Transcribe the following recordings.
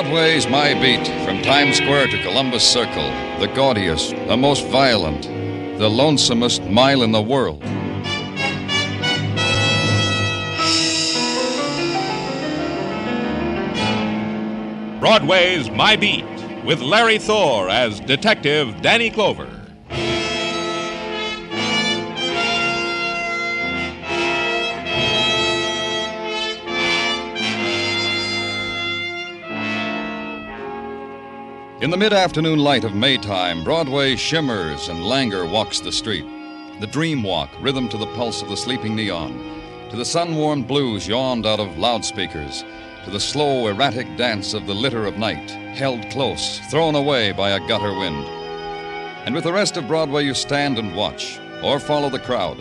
Broadway's My Beat, from Times Square to Columbus Circle, the gaudiest, the most violent, the lonesomest mile in the world. Broadway's My Beat, with Larry Thor as Detective Danny Clover. In the mid-afternoon light of Maytime, Broadway shimmers and languor walks the street. The dream walk, rhythm to the pulse of the sleeping neon, to the sun-warmed blues yawned out of loudspeakers, to the slow, erratic dance of the litter of night, held close, thrown away by a gutter wind. And with the rest of Broadway you stand and watch, or follow the crowd,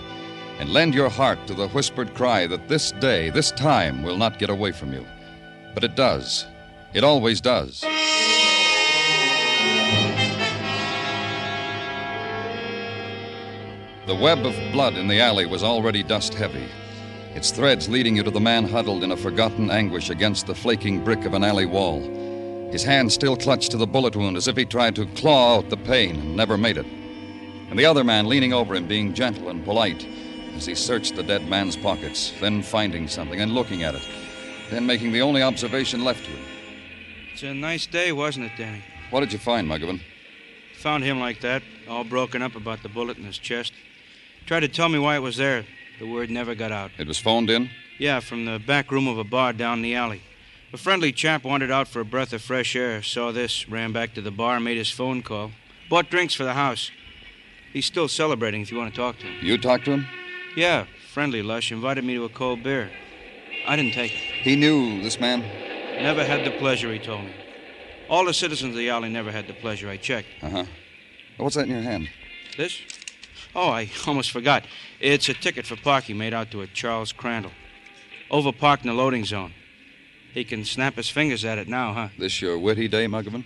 and lend your heart to the whispered cry that this day, this time, will not get away from you. But it does. It always does. The web of blood in the alley was already dust-heavy, its threads leading you to the man huddled in a forgotten anguish against the flaking brick of an alley wall, his hand still clutched to the bullet wound as if he tried to claw out the pain and never made it. And the other man leaning over him, being gentle and polite as he searched the dead man's pockets, then finding something and looking at it, then making the only observation left to him. It's a nice day, wasn't it, Danny? What did you find, Muggavan? Found him like that, all broken up about the bullet in his chest. Tried to tell me why it was there. The word never got out. It was phoned in? Yeah, from the back room of a bar down the alley. A friendly chap wandered out for a breath of fresh air, saw this, ran back to the bar, made his phone call. Bought drinks for the house. He's still celebrating if you want to talk to him. You talked to him? Yeah, friendly lush, invited me to a cold beer. I didn't take it. He knew this man? Never had the pleasure, he told me. All the citizens of the alley never had the pleasure, I checked. Uh-huh. What's that in your hand? This? Oh, I almost forgot. It's a ticket for parking made out to a Charles Crandall. Overparked in the loading zone. He can snap his fingers at it now, huh? This your witty day, Muggavan?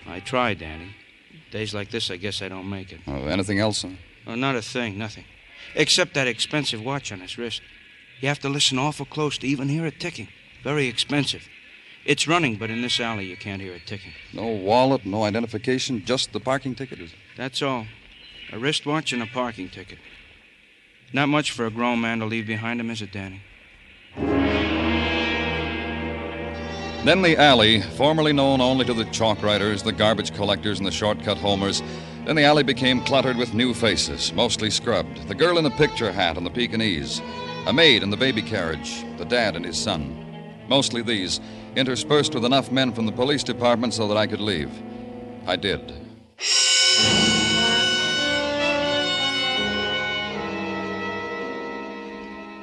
I try, Danny. Days like this, I guess I don't make it. Oh, anything else? Oh, not a thing, nothing. Except that expensive watch on his wrist. You have to listen awful close to even hear it ticking. Very expensive. It's running, but in this alley you can't hear it ticking. No wallet, no identification, just the parking ticket, is it? That's all. A wristwatch and a parking ticket. Not much for a grown man to leave behind him, is it, Danny? Then the alley, formerly known only to the chalk writers, the garbage collectors, and the shortcut homers, then the alley became cluttered with new faces, mostly scrubbed. The girl in the picture hat and the Pekingese, a maid in the baby carriage, the dad and his son. Mostly these, interspersed with enough men from the police department so that I could leave. I did.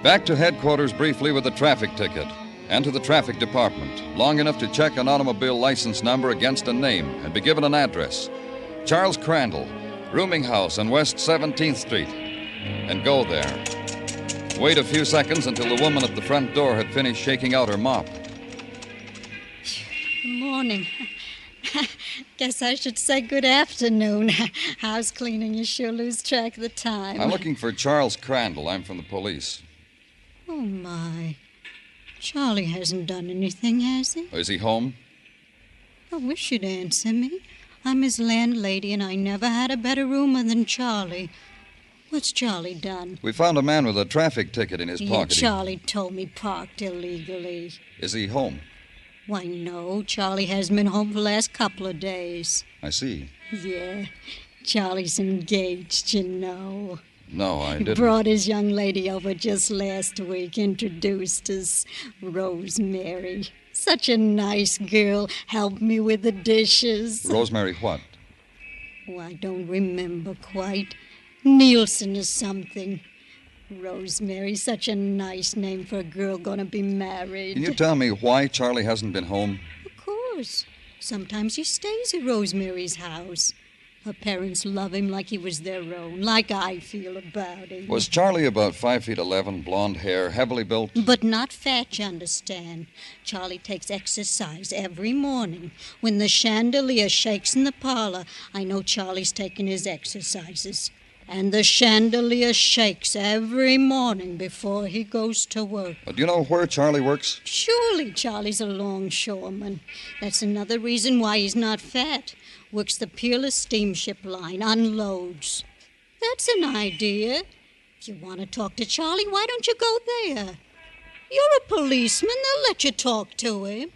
Back to headquarters briefly with a traffic ticket, and to the traffic department, long enough to check an automobile license number against a name and be given an address. Charles Crandall, rooming house on West 17th Street, and go there. Wait a few seconds until the woman at the front door had finished shaking out her mop. Good morning. Guess I should say good afternoon. House cleaning, you sure lose track of the time. I'm looking for Charles Crandall. I'm from the police. Oh, my. Charlie hasn't done anything, has he? Is he home? I wish you'd answer me. I'm his landlady, and I never had a better roomer than Charlie. What's Charlie done? We found a man with a traffic ticket in his pocket. Charlie told me parked illegally. Is he home? Why, no. Charlie hasn't been home for the last couple of days. I see. Yeah. Charlie's engaged, you know. No, I didn't. Brought his young lady over just last week, introduced us. Rosemary. Such a nice girl. Helped me with the dishes. Rosemary what? Oh, I don't remember quite. Nielsen or something. Rosemary, such a nice name for a girl going to be married. Can you tell me why Charlie hasn't been home? Of course. Sometimes he stays at Rosemary's house. Her parents love him like he was their own, like I feel about him. Was Charlie about 5'11", blonde hair, heavily built? But not fat, you understand. Charlie takes exercise every morning. When the chandelier shakes in the parlor, I know Charlie's taking his exercises. And the chandelier shakes every morning before he goes to work. Do you know where Charlie works? Surely Charlie's a longshoreman. That's another reason why he's not fat. Works the Peerless Steamship Line, unloads. That's an idea. If you want to talk to Charlie, why don't you go there? You're a policeman. They'll let you talk to him.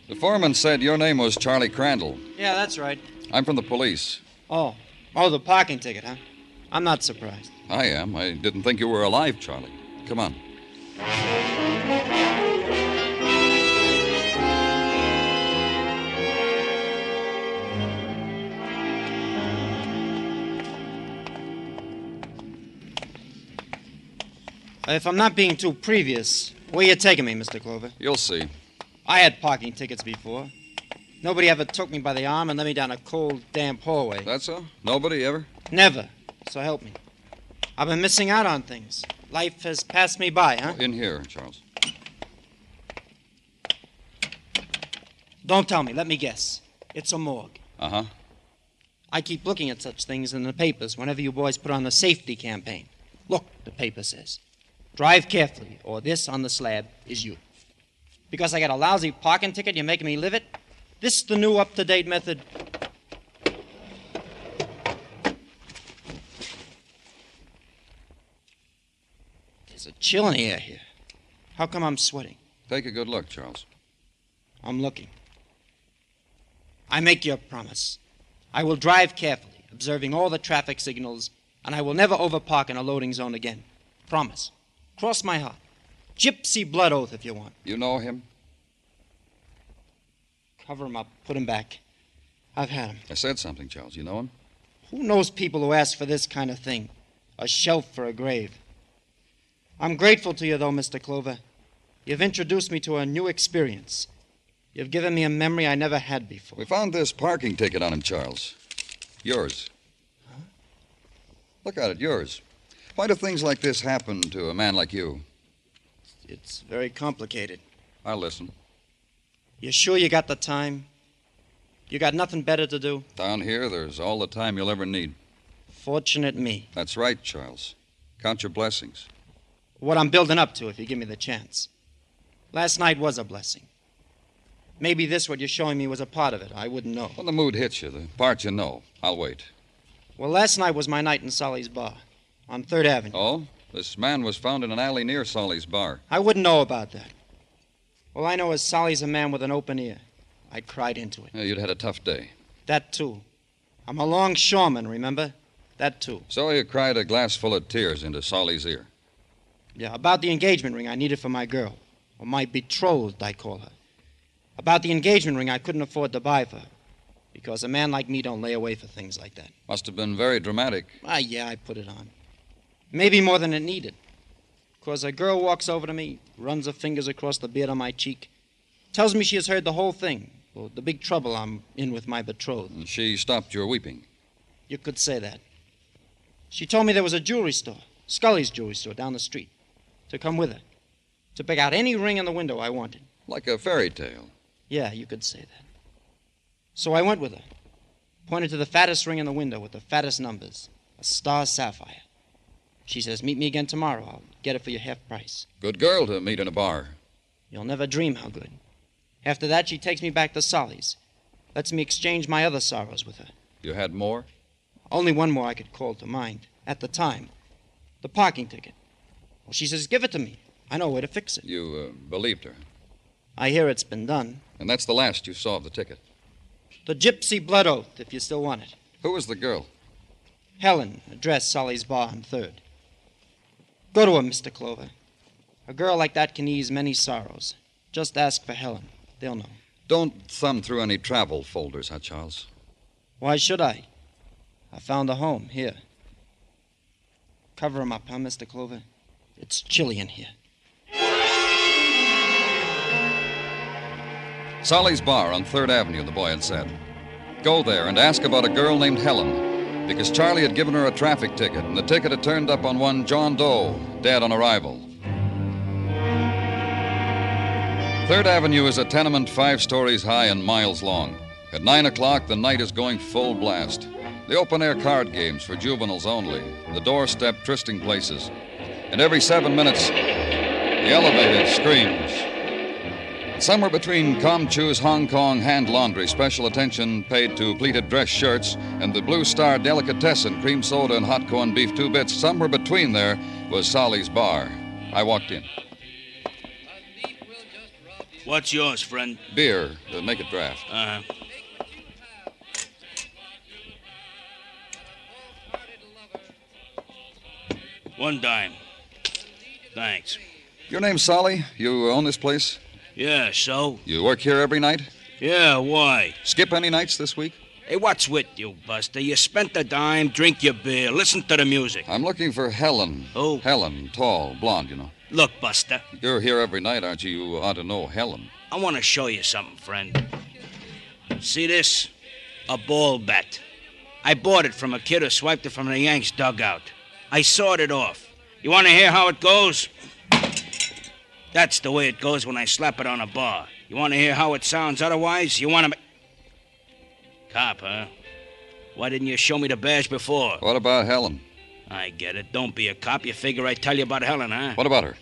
The foreman said your name was Charlie Crandall. Yeah, that's right. I'm from the police. Oh, the parking ticket, huh? I'm not surprised. I am. I didn't think you were alive, Charlie. Come on. If I'm not being too previous, where you taking me, Mr. Clover? You'll see. I had parking tickets before. Nobody ever took me by the arm and led me down a cold, damp hallway. That's so? Nobody ever? Never. So help me. I've been missing out on things. Life has passed me by, huh? In here, Charles. Don't tell me. Let me guess. It's a morgue. Uh-huh. I keep looking at such things in the papers whenever you boys put on the safety campaign. Look, the paper says, drive carefully, or this on the slab is you. Because I got a lousy parking ticket, you're making me live it? This the new up-to-date method? There's a chill in the air here. How come I'm sweating? Take a good look, Charles. I'm looking. I make you a promise. I will drive carefully, observing all the traffic signals, and I will never overpark in a loading zone again. Promise. Cross my heart. Gypsy blood oath if you want. You know him? Cover him up. Put him back. I've had him. I said something, Charles. You know him? Who knows people who ask for this kind of thing? A shelf for a grave. I'm grateful to you, though, Mr. Clover. You've introduced me to a new experience. You've given me a memory I never had before. We found this parking ticket on him, Charles. Yours. Huh? Look at it, yours. Why do things like this happen to a man like you? It's very complicated. I'll listen. You sure you got the time? You got nothing better to do? Down here, there's all the time you'll ever need. Fortunate me. That's right, Charles. Count your blessings. What I'm building up to if you give me the chance. Last night was a blessing. Maybe this, what you're showing me, was a part of it. I wouldn't know. When the mood hits you, the part you know. I'll wait. Well, last night was my night in Solly's bar on 3rd Avenue. Oh? This man was found in an alley near Solly's bar. I wouldn't know about that. All I know is Solly's a man with an open ear. I cried into it. Yeah, you'd had a tough day. That, too. I'm a longshoreman, remember? That, too. So you cried a glass full of tears into Solly's ear. Yeah, about the engagement ring I needed for my girl. Or my betrothed, I call her. About the engagement ring I couldn't afford to buy for her. Because a man like me don't lay away for things like that. Must have been very dramatic. Yeah, I put it on. Maybe more than it needed. Because a girl walks over to me, runs her fingers across the beard on my cheek, tells me she has heard the whole thing, well, the big trouble I'm in with my betrothed. And she stopped your weeping. You could say that. She told me there was a jewelry store, Scully's jewelry store, down the street, to come with her, to pick out any ring in the window I wanted. Like a fairy tale. Yeah, you could say that. So I went with her, pointed to the fattest ring in the window with the fattest numbers, a star sapphire. She says, meet me again tomorrow. I'll get it for your half price. Good girl to meet in a bar. You'll never dream how good. After that, she takes me back to Solly's, lets me exchange my other sorrows with her. You had more? Only one more I could call to mind, at the time. The parking ticket. Well, she says, give it to me. I know where to fix it. You believed her. I hear it's been done. And that's the last you saw of the ticket. The gypsy blood oath, if you still want it. Who was the girl? Helen, address Solly's bar on 3rd. Go to her, Mr. Clover. A girl like that can ease many sorrows. Just ask for Helen. They'll know. Don't thumb through any travel folders, huh, Charles? Why should I? I found a home here. Cover him up, huh, Mr. Clover? It's chilly in here. Solly's bar on 3rd Avenue, the boy had said. Go there and ask about a girl named Helen. because Charlie had given her a traffic ticket, and the ticket had turned up on one John Doe, dead on arrival. 3rd Avenue is a tenement 5 stories high and miles long. At 9 o'clock, the night is going full blast. The open-air card games for juveniles only, the doorstep trysting places. And every 7 minutes, the elevator screams. Somewhere between Com-Chu's Hong Kong hand laundry, special attention paid to pleated dress shirts, and the Blue Star delicatessen, cream soda and hot corned beef 2 bits, somewhere between there was Solly's bar. I walked in. What's yours, friend? Beer. Make it draft. Uh-huh. $1 dime. Thanks. Your name's Solly? You own this place? Yeah, so? You work here every night? Yeah, why? Skip any nights this week? Hey, what's with you, Buster? You spent the dime, drink your beer, listen to the music. I'm looking for Helen. Who? Helen, tall, blonde, you know. Look, Buster, You're here every night, aren't you? You ought to know Helen. I want to show you something, friend. See this? A ball bat. I bought it from a kid who swiped it from the Yanks' dugout. I sawed it off. You want to hear how it goes? That's the way it goes when I slap it on a bar. You want to hear how it sounds otherwise? You want to... Cop, huh? Why didn't you show me the badge before? What about Helen? I get it. Don't be a cop. You figure I'd tell you about Helen, huh? What about her?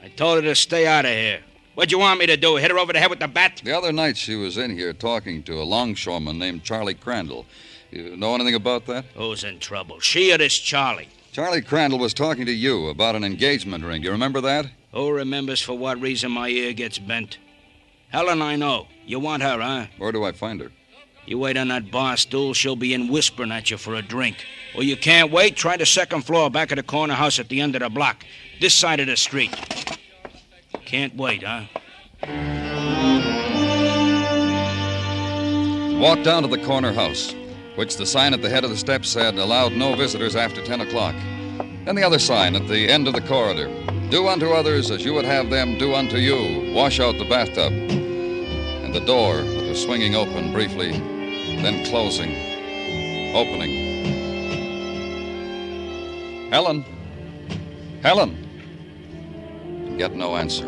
I told her to stay out of here. What'd you want me to do? Hit her over the head with the bat? The other night she was in here talking to a longshoreman named Charlie Crandall. You know anything about that? Who's in trouble? She or this Charlie? Charlie Crandall was talking to you about an engagement ring. Do you remember that? Who remembers for what reason my ear gets bent? Helen, I know. You want her, huh? Where do I find her? You wait on that bar stool, she'll be in whispering at you for a drink. Or you can't wait, try the 2nd floor back of the corner house at the end of the block. This side of the street. Can't wait, huh? Walked down to the corner house, which the sign at the head of the steps said allowed no visitors after 10 o'clock. Then the other sign at the end of the corridor. Do unto others as you would have them do unto you. Wash out the bathtub. And the door that was swinging open briefly, then closing, opening. Helen? Helen? And get no answer.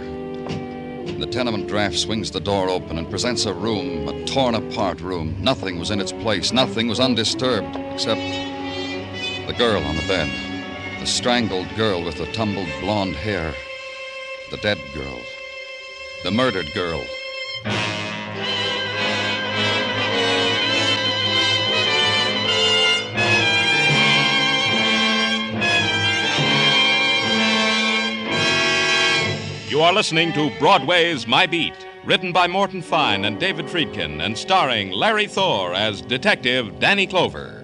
The tenement draft swings the door open and presents a room, a torn-apart room. Nothing was in its place. Nothing was undisturbed, except the girl on the bed. The strangled girl with the tumbled blonde hair. The dead girl. The murdered girl. You are listening to Broadway's My Beat, written by Morton Fine and David Friedkin, and starring Larry Thor as Detective Danny Clover.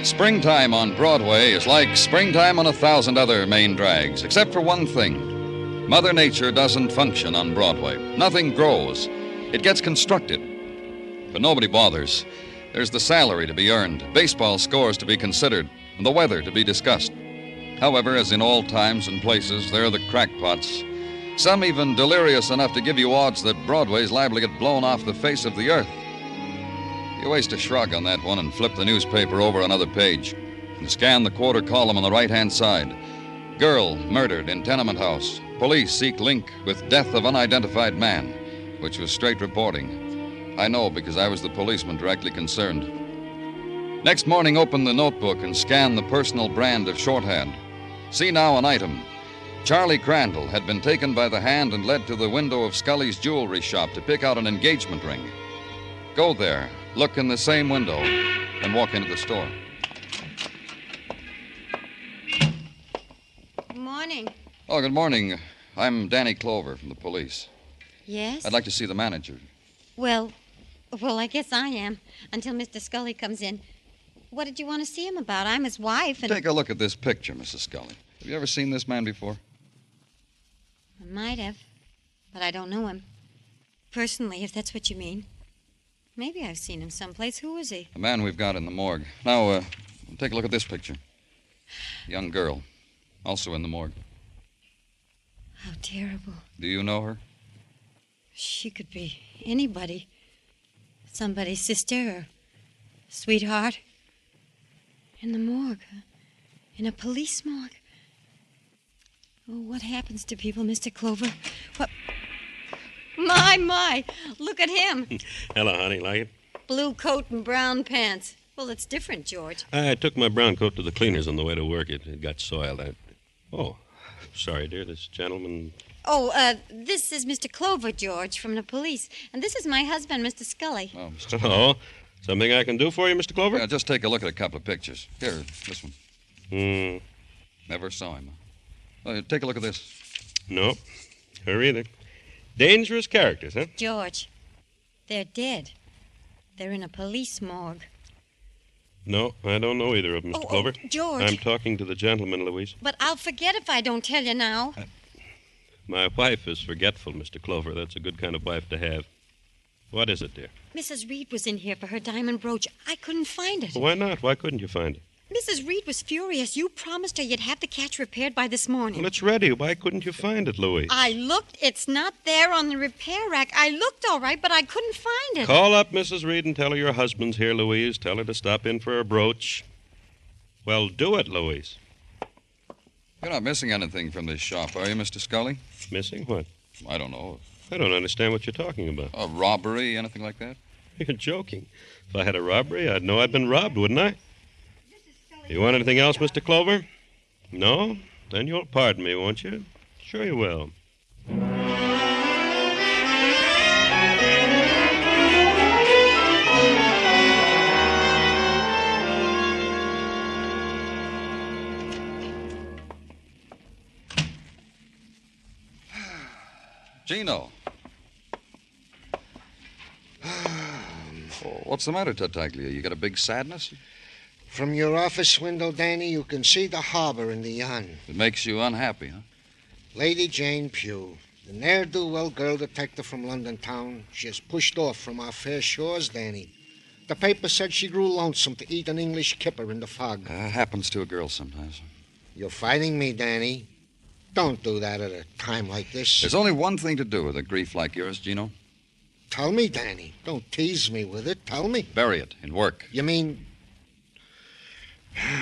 Springtime on Broadway is like springtime on 1,000 other main drags, except for one thing. Mother Nature doesn't function on Broadway. Nothing grows. It gets constructed. But nobody bothers. There's the salary to be earned, baseball scores to be considered, and the weather to be discussed. However, as in all times and places, there are the crackpots. Some even delirious enough to give you odds that Broadway's liable to get blown off the face of the earth. You waste a shrug on that one and flip the newspaper over another page and scan the quarter column on the right-hand side. Girl murdered in tenement house. Police seek link with death of unidentified man, which was straight reporting. I know because I was the policeman directly concerned. Next morning, open the notebook and scan the personal brand of shorthand. See now an item. Charlie Crandall had been taken by the hand and led to the window of Scully's jewelry shop to pick out an engagement ring. Go there, look in the same window, and walk into the store. Good morning. Oh, good morning. I'm Danny Clover from the police. Yes? I'd like to see the manager. Well, I guess I am, until Mr. Scully comes in. What did you want to see him about? I'm his wife, and... Take a look at this picture, Mrs. Scully. Have you ever seen this man before? I might have, but I don't know him. Personally, if that's what you mean. Maybe I've seen him someplace. Who is he? The man we've got in the morgue. Now, take a look at this picture. Young girl, also in the morgue. How terrible. Do you know her? She could be anybody. Somebody's sister or sweetheart. In the morgue. In a police morgue. Oh, what happens to people, Mr. Clover? What? My. Look at him. Hello, honey. Like it? Blue coat and brown pants. Well, it's different, George. I took my brown coat to the cleaners on the way to work. It got soiled. Oh, sorry, dear. This gentleman... Oh, this is Mr. Clover, George, from the police. And this is my husband, Mr. Scully. Oh, Mr. Oh, something I can do for you, Mr. Clover? Yeah, just take a look at a couple of pictures. Here, this one. Never saw him. Oh, take a look at this. No, her either. Dangerous characters, huh? George, they're dead. They're in a police morgue. No, I don't know either of them, Mr. Clover. George. I'm talking to the gentleman, Louise. But I'll forget if I don't tell you now. My wife is forgetful, Mr. Clover. That's a good kind of wife to have. What is it, dear? Mrs. Reed was in here for her diamond brooch. I couldn't find it. Why not? Why couldn't you find it? Mrs. Reed was furious. You promised her you'd have the catch repaired by this morning. Well, it's ready. Why couldn't you find it, Louise? I looked. It's not there on the repair rack. I looked all right, but I couldn't find it. Call up Mrs. Reed and tell her your husband's here, Louise. Tell her to stop in for a brooch. Well, do it, Louise. You're not missing anything from this shop, are you, Mr. Scully? Missing what? I don't know. I don't understand what you're talking about. A robbery, anything like that? You're joking. If I had a robbery, I'd know I'd been robbed, wouldn't I? You want anything else, Mr. Clover? No? Then you'll pardon me, won't you? Sure you will. Gino. Oh, what's the matter, Tartaglia? You got a big sadness? From your office window, Danny, you can see the harbor and the yacht. It makes you unhappy, huh? Lady Jane Pugh, the ne'er-do-well girl detective from London town, she has pushed off from our fair shores, Danny. The paper said she grew lonesome to eat an English kipper in the fog. Happens to a girl sometimes. You're fighting me, Danny. Don't do that at a time like this. There's only one thing to do with a grief like yours, Gino. Tell me, Danny. Don't tease me with it. Tell me. Bury it in work. You mean...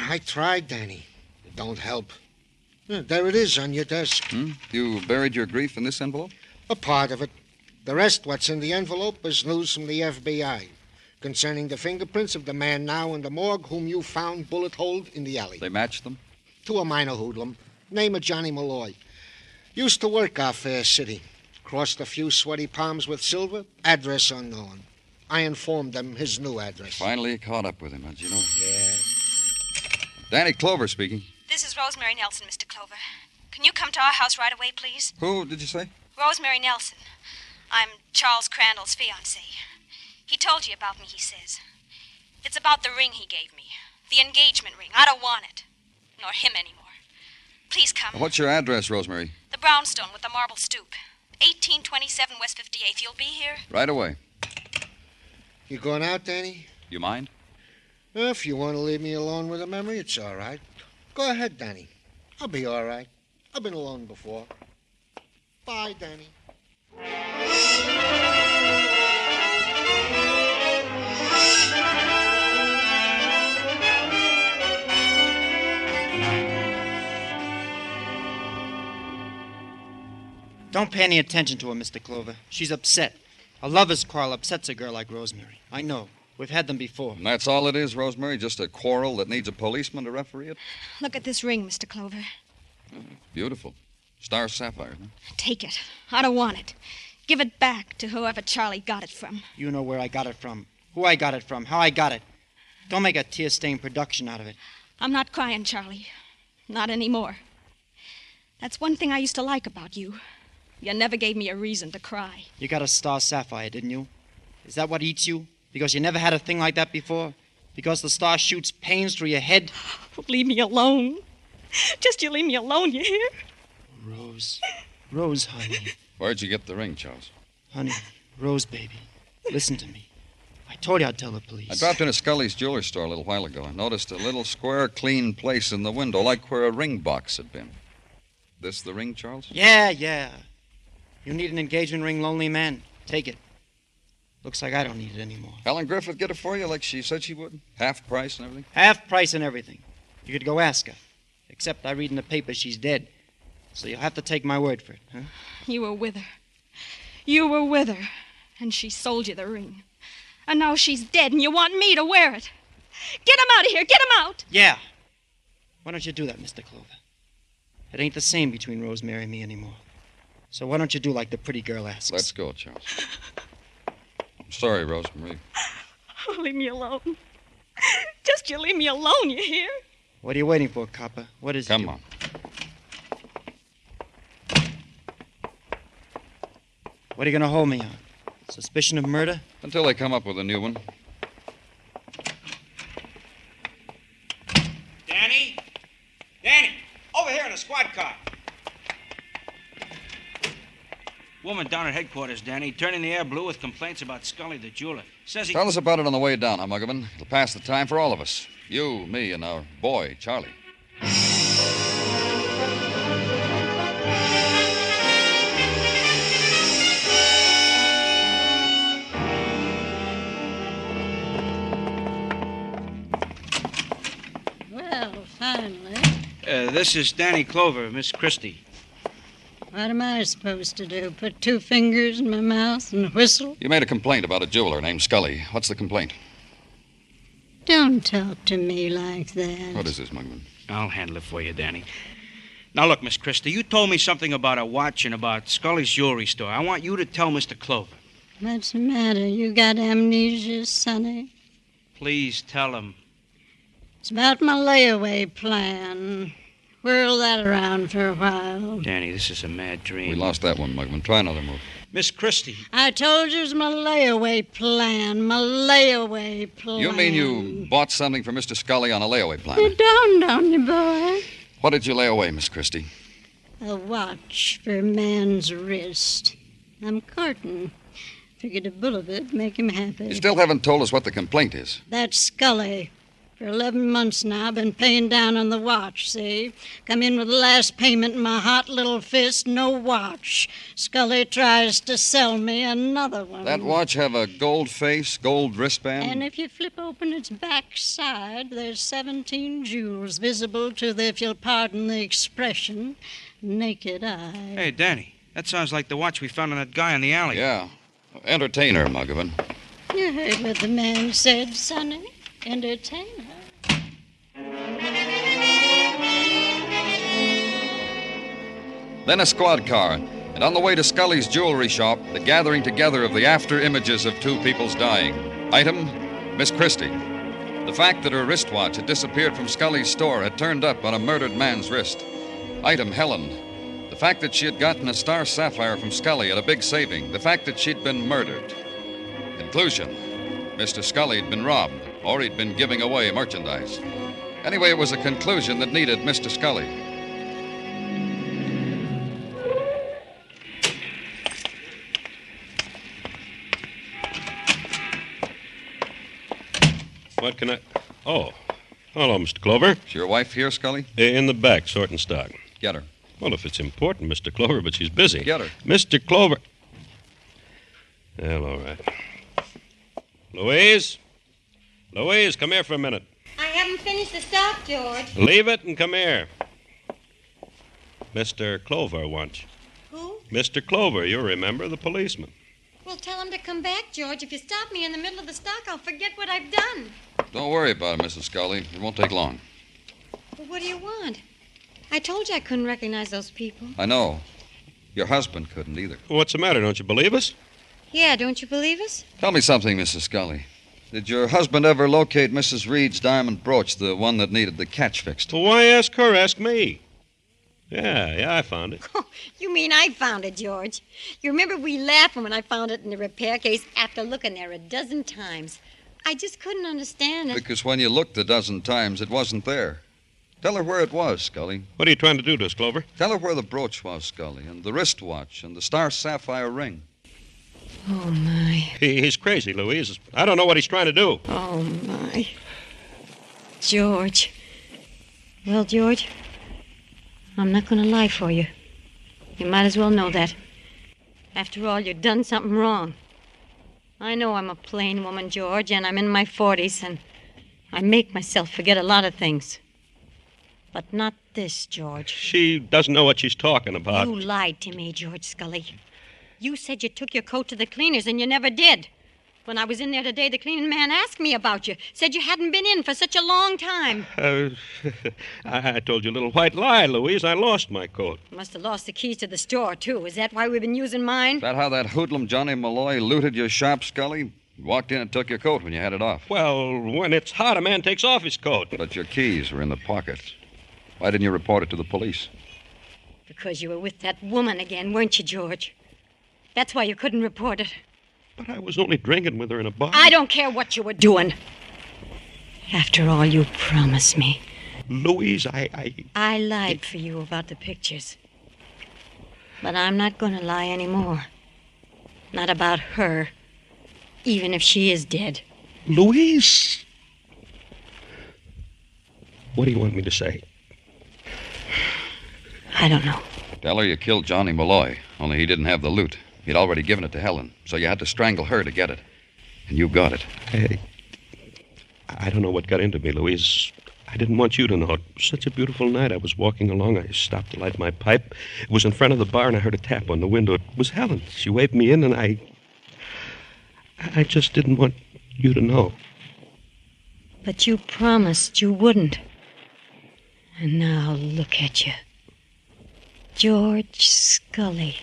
I tried, Danny. It don't help. There it is on your desk. You buried your grief in this envelope? A part of it. The rest, what's in the envelope, is news from the FBI concerning the fingerprints of the man now in the morgue whom you found bullet-holed in the alley. They matched them? To a minor hoodlum. Name of Johnny Malloy. Used to work our fair city. Crossed a few sweaty palms with silver. Address unknown. I informed them his new address. Finally caught up with him, huh, Gino? Yeah. Danny Clover speaking. This is Rosemary Nelson, Mr. Clover. Can you come to our house right away, please? Who did you say? Rosemary Nelson. I'm Charles Crandall's fiancée. He told you about me, he says. It's about the ring he gave me. The engagement ring. I don't want it. Nor him anymore. Please come. What's your address, Rosemary? The brownstone with the marble stoop. 1827 West 58th. You'll be here? Right away. You going out, Danny? You mind? If you want to leave me alone with a memory, it's all right. Go ahead, Danny. I'll be all right. I've been alone before. Bye, Danny. Don't pay any attention to her, Mr. Clover. She's upset. A lover's quarrel upsets a girl like Rosemary. I know. We've had them before. And that's all it is, Rosemary? Just a quarrel that needs a policeman to referee it? Look at this ring, Mr. Clover. Beautiful. Star sapphire, huh? Take it. I don't want it. Give it back to whoever Charlie got it from. You know where I got it from, who I got it from, how I got it. Don't make a tear-stained production out of it. I'm not crying, Charlie. Not anymore. That's one thing I used to like about you. You never gave me a reason to cry. You got a star sapphire, didn't you? Is that what eats you? Because you never had a thing like that before? Because the star shoots pains through your head? Leave me alone. Just you leave me alone, you hear? Rose, honey. Where'd you get the ring, Charles? Honey, Rose, baby, listen to me. I told you I'd tell the police. I dropped into Scully's jewelry store a little while ago. I noticed a little square, clean place in the window, like where a ring box had been. This the ring, Charles? Yeah. You need an engagement ring, lonely man. Take it. Looks like I don't need it anymore. Helen Griffith get it for you like she said she would? Half price and everything? Half price and everything. You could go ask her. Except I read in the paper she's dead. So you'll have to take my word for it, huh? You were with her. You were with her. And she sold you the ring. And now she's dead and you want me to wear it. Get him out of here. Get him out. Yeah. Why don't you do that, Mr. Clover? It ain't the same between Rosemary and me anymore. So why don't you do like the pretty girl asks? Let's go, Charles. I'm sorry, Rosemary. Oh, leave me alone. Just you leave me alone, you hear? What are you waiting for, copper? What is it? Come on. What are you going to hold me on? Suspicion of murder? Until they come up with a new one. Danny? Danny! Over here in the squad car. Woman down at headquarters, Danny, turning the air blue with complaints about Scully the jeweler. Says he... Tell us about it on the way down, huh, Muggavan? It'll pass the time for all of us. You, me, and our boy, Charlie. Well, finally. This is Danny Clover, Miss Christie. What am I supposed to do? Put 2 fingers in my mouth and whistle? You made a complaint about a jeweler named Scully. What's the complaint? Don't talk to me like that. What is this, Muggavan? I'll handle it for you, Danny. Now, look, Miss Christie, you told me something about a watch and about Scully's jewelry store. I want you to tell Mr. Clover. What's the matter? You got amnesia, Sonny? Please tell him. It's about my layaway plan. Whirl that around for a while. Danny, this is a mad dream. We lost that one, Muggavan. Try another move. Miss Christie. I told you it's my layaway plan. My layaway plan. You mean you bought something for Mr. Scully on a layaway plan? It dawned on you, boy. What did you lay away, Miss Christie? A watch for a man's wrist. I'm courting. Figured a bullet would make him happy. You still haven't told us what the complaint is. That's Scully. For 11 months now, been paying down on the watch, see? Come in with the last payment in my hot little fist, no watch. Scully tries to sell me another one. That watch have a gold face, gold wristband? And if you flip open its back side, there's 17 jewels visible to the, if you'll pardon the expression, naked eye. Hey, Danny, that sounds like the watch we found on that guy in the alley. Yeah. Entertainer, Muggavan. You heard what the man said, Sonny. Entertainer. Then a squad car, and on the way to Scully's jewelry shop, the gathering together of the after images of 2 people's dying. Item, Miss Christie. The fact that her wristwatch had disappeared from Scully's store had turned up on a murdered man's wrist. Item, Helen. The fact that she had gotten a star sapphire from Scully at a big saving. The fact that she'd been murdered. Conclusion, Mr. Scully had been robbed, or he'd been giving away merchandise. Anyway, it was a conclusion that needed Mr. Scully. What can I... Oh. Hello, Mr. Clover. Is your wife here, Scully? In the back, sorting stock. Get her. Well, if it's important, Mr. Clover, but she's busy. Get her. Mr. Clover... Well, all right. Louise? Louise, come here for a minute. I haven't finished the stock, George. Leave it and come here. Mr. Clover wants you. Who? Mr. Clover, you remember, the policeman. Well, tell him to come back, George. If you stop me in the middle of the stock, I'll forget what I've done. Don't worry about it, Mrs. Scully. It won't take long. Well, what do you want? I told you I couldn't recognize those people. I know. Your husband couldn't either. What's the matter? Don't you believe us? Yeah, don't you believe us? Tell me something, Mrs. Scully. Did your husband ever locate Mrs. Reed's diamond brooch, the one that needed the catch fixed? Well, why ask her? Ask me. Yeah, I found it. Oh, you mean I found it, George? You remember we laughed when I found it in the repair case after looking there a dozen times. I just couldn't understand it. Because when you looked a dozen times, it wasn't there. Tell her where it was, Scully. What are you trying to do to us, Clover? Tell her where the brooch was, Scully, and the wristwatch, and the star sapphire ring. Oh, my. He's crazy, Louise. I don't know what he's trying to do. Oh, my. George. Well, George, I'm not going to lie for you. You might as well know that. After all, you've done something wrong. I know I'm a plain woman, George, and I'm in my 40s, and I make myself forget a lot of things. But not this, George. She doesn't know what she's talking about. You lied to me, George Scully. You said you took your coat to the cleaners, and you never did. When I was in there today, the cleaning man asked me about you. Said you hadn't been in for such a long time. I told you a little white lie, Louise. I lost my coat. You must have lost the keys to the store, too. Is that why we've been using mine? Is that how that hoodlum Johnny Malloy looted your shop, Scully? Walked in and took your coat when you had it off. Well, when it's hot, a man takes off his coat. But your keys were in the pockets. Why didn't you report it to the police? Because you were with that woman again, weren't you, George? That's why you couldn't report it. But I was only drinking with her in a bar. I don't care what you were doing. After all, you promised me. Louise, I lied for you about the pictures. But I'm not going to lie anymore. Not about her, even if she is dead. Louise! What do you want me to say? I don't know. Tell her you killed Johnny Malloy, only he didn't have the loot. He'd already given it to Helen, so you had to strangle her to get it. And you got it. Hey, I don't know what got into me, Louise. I didn't want you to know. It was such a beautiful night. I was walking along. I stopped to light my pipe. It was in front of the bar, and I heard a tap on the window. It was Helen. She waved me in, and I just didn't want you to know. But you promised you wouldn't. And now look at you. George Scully.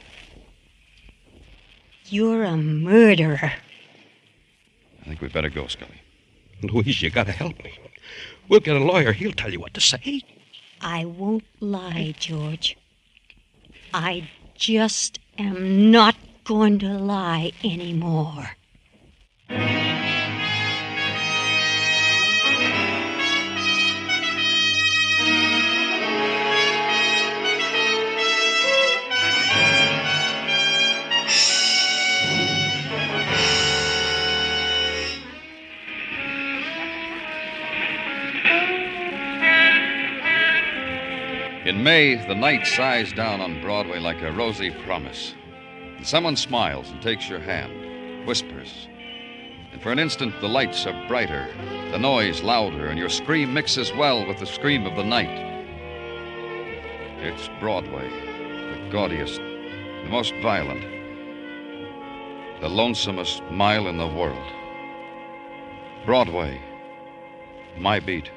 You're a murderer. I think we'd better go, Scully. Louise, you gotta help me. We'll get a lawyer. He'll tell you what to say. I won't lie, George. I just am not going to lie anymore. In May, the night sighs down on Broadway like a rosy promise. And someone smiles and takes your hand, whispers. And for an instant, the lights are brighter, the noise louder, and your scream mixes well with the scream of the night. It's Broadway, the gaudiest, the most violent, the lonesomest mile in the world. Broadway, my beat.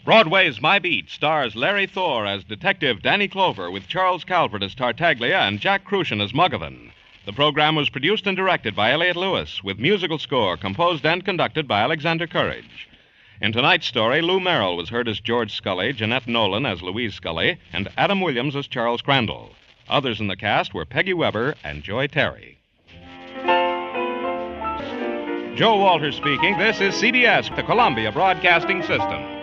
Broadway's My Beat stars Larry Thor as Detective Danny Clover with Charles Calvert as Tartaglia and Jack Crucian as Muggavan. The program was produced and directed by Elliott Lewis with musical score composed and conducted by Alexander Courage. In tonight's story, Lou Merrill was heard as George Scully, Jeanette Nolan as Louise Scully, and Adam Williams as Charles Crandall. Others in the cast were Peggy Weber and Joy Terry. Joe Walters speaking. This is CBS, the Columbia Broadcasting System.